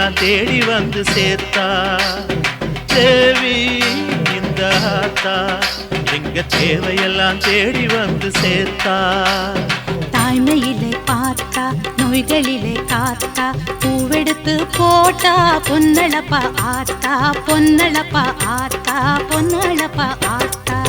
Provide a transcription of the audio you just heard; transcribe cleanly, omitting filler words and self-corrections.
தேவையெல்லாம் தேடி வந்து சேர்த்தா. தேவி இந்த ஆத்தா எங்க தேவையெல்லாம் தேடி வந்து சேர்த்தா. தாய்மையிலே பார்த்தா நோய்களிலே காத்தா பூவெடுத்து போட்டா பொன்னளப்பா ஆத்தா பொன்னளப்பா ஆத்தா பொன்னளப்பா ஆத்தா.